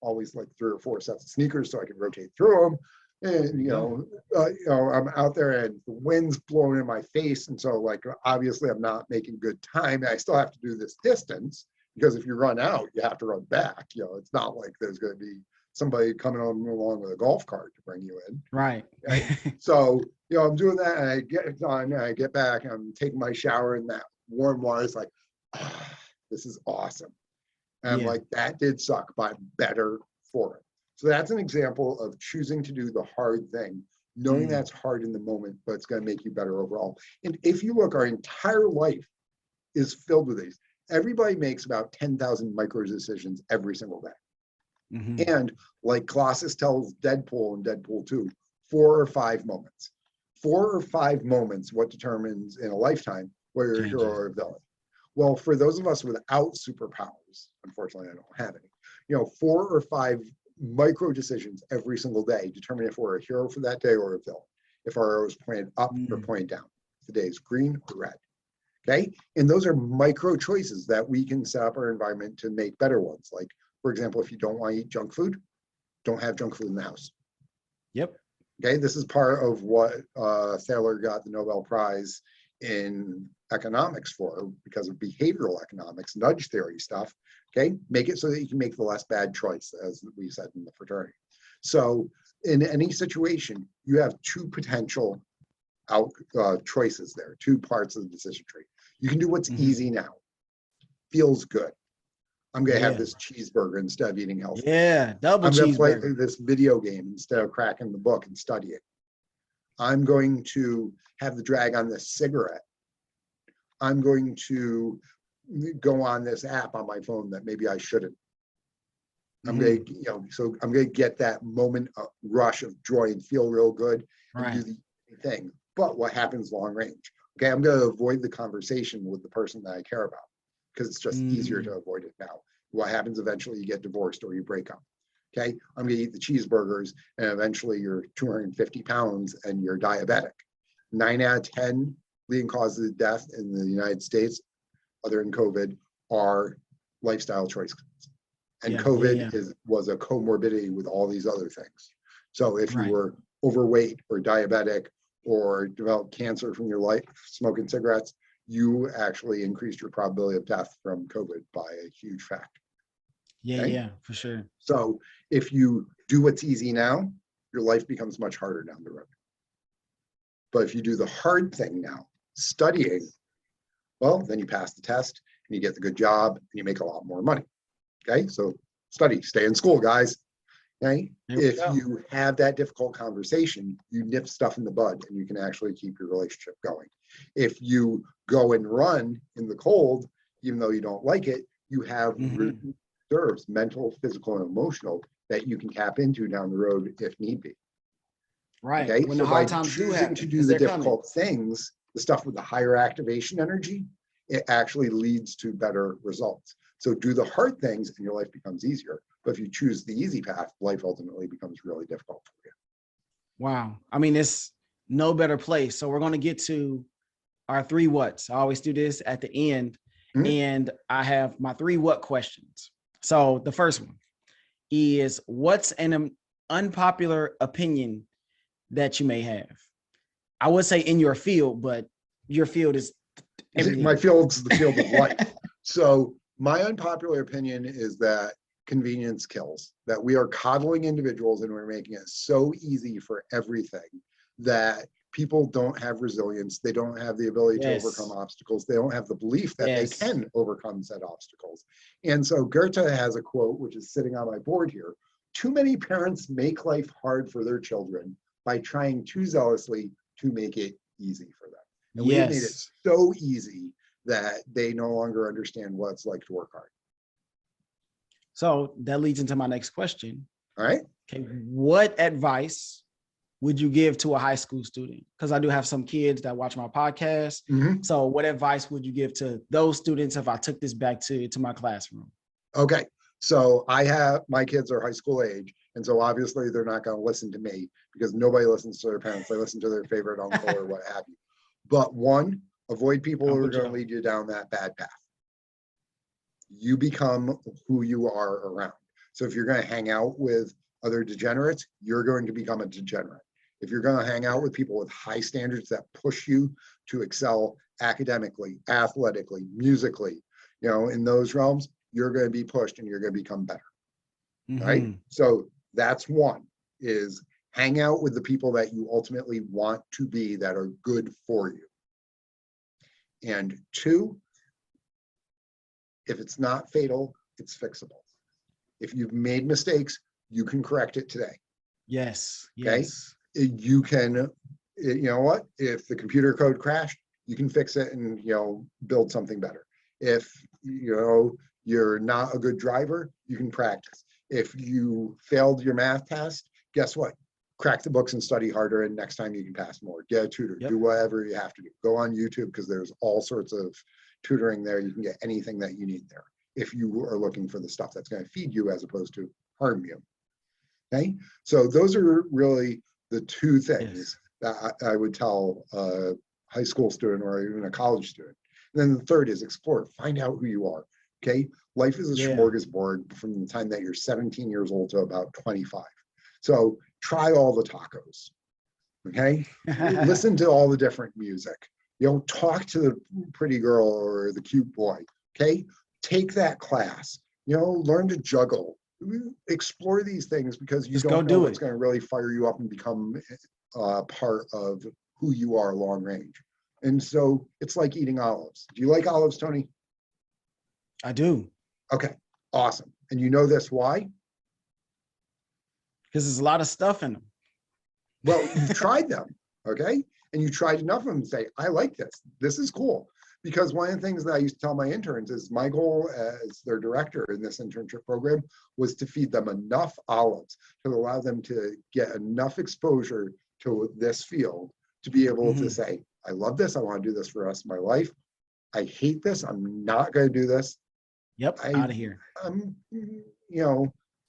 always like 3 or 4 sets of sneakers, so I can rotate through them. And, I'm out there and the wind's blowing in my face. And so like, obviously I'm not making good time. I still have to do this distance, because if you run out, you have to run back. It's not like there's going to be somebody coming along with a golf cart to bring you in. Right. So, I'm doing that, and I get done, and I get back, and I'm taking my shower, and that warm water is like, this is awesome. And I'm like, that did suck, but I'm better for it. So that's an example of choosing to do the hard thing, knowing that's hard in the moment, but it's going to make you better overall. And if you look, our entire life is filled with these. Everybody makes about 10,000 micro decisions every single day. And like Colossus tells Deadpool in Deadpool 2, 4 or 5 moments. 4 or 5 moments, what determines in a lifetime whether you're a hero or a villain. Well, for those of us without superpowers, unfortunately I don't have any, 4 or 5 micro decisions every single day determine if we're a hero for that day or a villain. If our arrow is pointed up or pointed down. If the day is green or red. Okay. And those are micro choices that we can set up our environment to make better ones. Like, for example, if you don't want to eat junk food, don't have junk food in the house. Yep. Okay, this is part of what Thaler got the Nobel Prize in economics for, because of behavioral economics, nudge theory stuff. Okay, make it so that you can make the less bad choice, as we said in the fraternity. So in any situation, you have two potential choices there, two parts of the decision tree. You can do what's easy now, feels good. I'm going to have this cheeseburger instead of eating healthy. Yeah, double I'm going to play cheeseburger. this video game instead of cracking the book and studying. I'm going to have the drag on this cigarette. I'm going to go on this app on my phone that maybe I shouldn't. I'm going to, so I'm going to get that moment of rush of joy and feel real good and do the thing. But what happens long range? Okay, I'm going to avoid the conversation with the person that I care about because it's just easier to avoid it now. What happens eventually? You get divorced or you break up. Okay, I'm going to eat the cheeseburgers and eventually you're 250 pounds and you're diabetic. 9 out of 10 leading causes of death in the United States, other than COVID, are lifestyle choices. And COVID was a comorbidity with all these other things. So if you were overweight or diabetic or developed cancer from your life smoking cigarettes, you actually increased your probability of death from COVID by a huge factor. Yeah, for sure. So if you do what's easy now, your life becomes much harder down the road. But if you do the hard thing now, studying, well, then you pass the test and you get the good job and you make a lot more money. Okay, so study, stay in school, guys. Okay, if you have that difficult conversation, you nip stuff in the bud and you can actually keep your relationship going. If you go and run in the cold, even though you don't like it, you have reserves, mental, physical, and emotional, that you can tap into down the road if need be. Right. Okay, When so the hard by times do choosing happen, to do the difficult things, the stuff with the higher activation energy, it actually leads to better results. So do the hard things and your life becomes easier. But if you choose the easy path, life ultimately becomes really difficult for you. Wow. I mean, it's no better place. So we're going to get to our 3 whats. I always do this at the end. And I have my 3 what questions. So the first one is, what's an unpopular opinion that you may have? I would say in your field, but your field is everything. My field's the field of life. So my unpopular opinion is that convenience kills, that we are coddling individuals and we're making it so easy for everything that people don't have resilience. They don't have the ability to overcome obstacles. They don't have the belief that they can overcome said obstacles. And so Goethe has a quote, which is sitting on my board here: too many parents make life hard for their children by trying too zealously to make it easy for them. And we have made it so easy that they no longer understand what it's like to work hard. So that leads into my next question. All right. Okay. What advice would you give to a high school student? Because I do have some kids that watch my podcast. So what advice would you give to those students if I took this back to my classroom? Okay. So my kids are high school age. And so obviously they're not going to listen to me because nobody listens to their parents. They listen to their favorite uncle or what have you. But one, avoid people who are going to lead you down that bad path. You become who you are around. So if you're going to hang out with other degenerates, you're going to become a degenerate. If you're going to hang out with people with high standards that push you to excel academically, athletically, musically, in those realms, you're going to be pushed and you're going to become better. Right? So that's one, is hang out with the people that you ultimately want to be, that are good for you. And 2, if it's not fatal, it's fixable. If you've made mistakes, you can correct it today. Yes. Okay. You can, if the computer code crashed, you can fix it and, build something better. If, you're not a good driver, you can practice. If you failed your math test, guess what? Crack the books and study harder, and next time you can pass more. Get a tutor, do whatever you have to do. Go on YouTube because there's all sorts of tutoring there. You can get anything that you need there if you are looking for the stuff that's going to feed you as opposed to harm you. Okay, so those are really the 2 things that I would tell a high school student or even a college student. And then the 3rd is explore, find out who you are. Okay, life is a smorgasbord from the time that you're 17 years old to about 25. So try all the tacos. Okay. Listen to all the different music. Talk to the pretty girl or the cute boy. Okay. Take that class, learn to juggle, explore these things, because you Just don't go know do what's it. going to really fire you up and become part of who you are long range. And so it's like eating olives. Do you like olives, Tony? I do. Okay, awesome. And you know this, why? Because there's a lot of stuff in them. Well, you've tried them, okay? And you tried enough of them to say, I like this. This is cool. Because one of the things that I used to tell my interns is my goal as their director in this internship program was to feed them enough olives to allow them to get enough exposure to this field to be able to say, I love this. I want to do this for the rest of my life. I hate this. I'm not going to do this. Yep, out of here.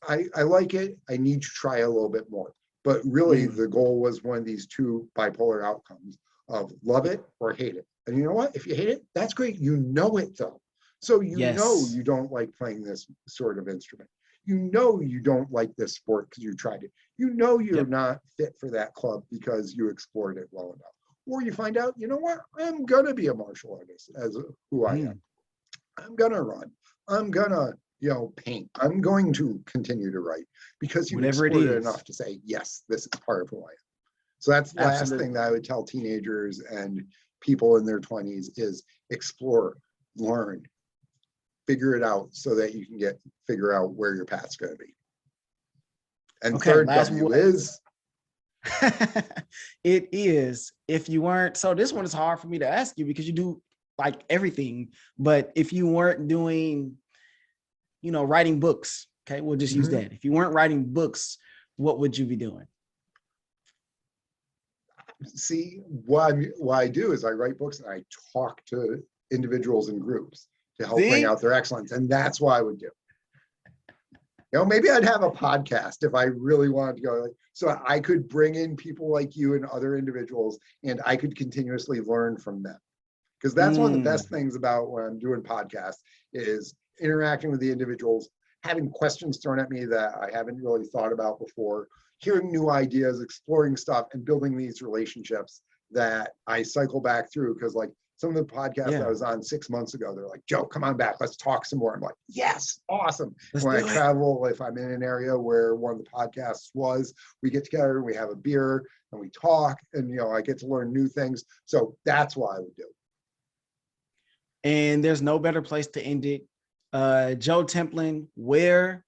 I like it. I need to try a little bit more. But really, the goal was one of these two bipolar outcomes of love it or hate it. And you know what? If you hate it, that's great. You know it though. So know you don't like playing this sort of instrument. You know you don't like this sport because you tried it. You know you're not fit for that club because you explored it well enough. Or you find out, you know what? I'm going to be a martial artist as who I am. I'm going to run. I'm going to, paint. I'm going to continue to write because you've explored it enough to say, yes, this is part of who I am. So that's the last thing that I would tell teenagers and people in their 20s is explore, learn, figure it out so that you can figure out where your path's going to be. And third W is? It is, if you weren't, so this one is hard for me to ask you because you do like everything, but if you weren't doing, writing books, okay, we'll just use that. If you weren't writing books, what would you be doing? See, what I do is I write books and I talk to individuals and groups to help bring out their excellence. And that's what I would do. Maybe I'd have a podcast if I really wanted to go. So I could bring in people like you and other individuals, and I could continuously learn from them. Because that's one of the best things about when I'm doing podcasts is interacting with the individuals, having questions thrown at me that I haven't really thought about before, hearing new ideas, exploring stuff, and building these relationships that I cycle back through. Because like some of the podcasts I was on 6 months ago, they're like, Joe, come on back, let's talk some more. I'm like, yes, awesome. When I travel, if I'm in an area where one of the podcasts was, we get together, we have a beer, and we talk, and I get to learn new things. So that's what I would do. And there's no better place to end it. Joe Templin, where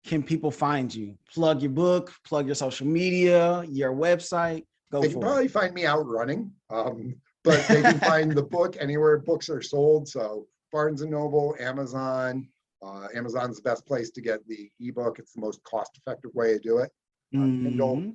can people find you? Plug your book, plug your social media, your website. They can probably find me out running, but they can find the book anywhere books are sold. So Barnes and Noble, Amazon. Amazon's the best place to get the ebook. It's the most cost-effective way to do it. Kindle.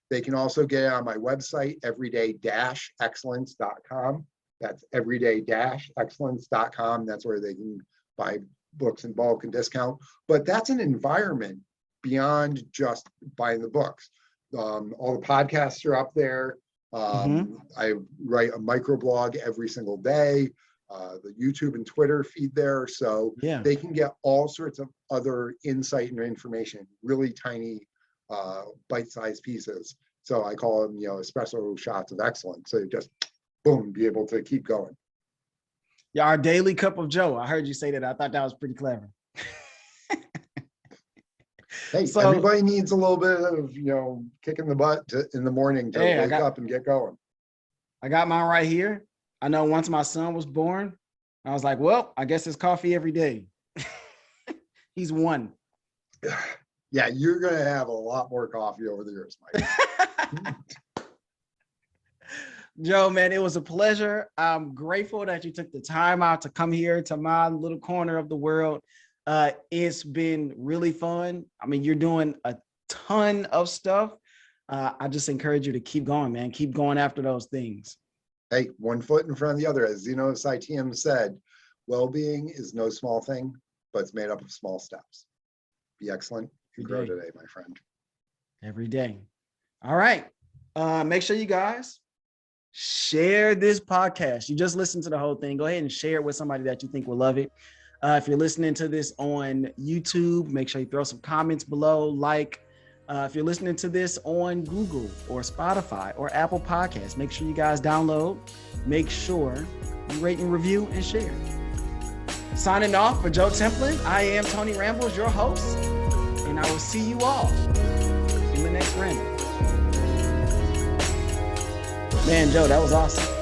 They can also get it on my website, everyday-excellence.com. That's everyday-excellence.com. That's where they can buy books in bulk and discount. But that's an environment beyond just buying the books. All the podcasts are up there. I write a microblog every single day. The YouTube and Twitter feed there. So they can get all sorts of other insight and information, really tiny bite-sized pieces. So I call them, espresso shots of excellence. So just boom, be able to keep going. Yeah, our daily cup of Joe. I heard you say that. I thought that was pretty clever. Hey, so, everybody needs a little bit of, kicking the butt in the morning to wake up and get going. I got mine right here. I know once my son was born, I was like, well, I guess it's coffee every day. He's one. Yeah, you're going to have a lot more coffee over the years, Mike. Joe, man, it was a pleasure. I'm grateful that you took the time out to come here to my little corner of the world. It's been really fun. I mean, you're doing a ton of stuff. I just encourage you to keep going, man. Keep going after those things. Hey, one foot in front of the other. As Zeno Saitiem said, well-being is no small thing, but it's made up of small steps. Be excellent and grow today, my friend. Every day. All right. Make sure you guys share this podcast. You just listened to the whole thing. Go ahead and share it with somebody that you think will love it. If you're listening to this on YouTube, make sure you throw some comments below, like, If you're listening to this on Google or Spotify or Apple Podcasts, make sure you guys download. Make sure you rate and review and share. Signing off for Joe Templin, I am Tony Rambles, your host, and I will see you all in the next ramble. Man, Joe, that was awesome.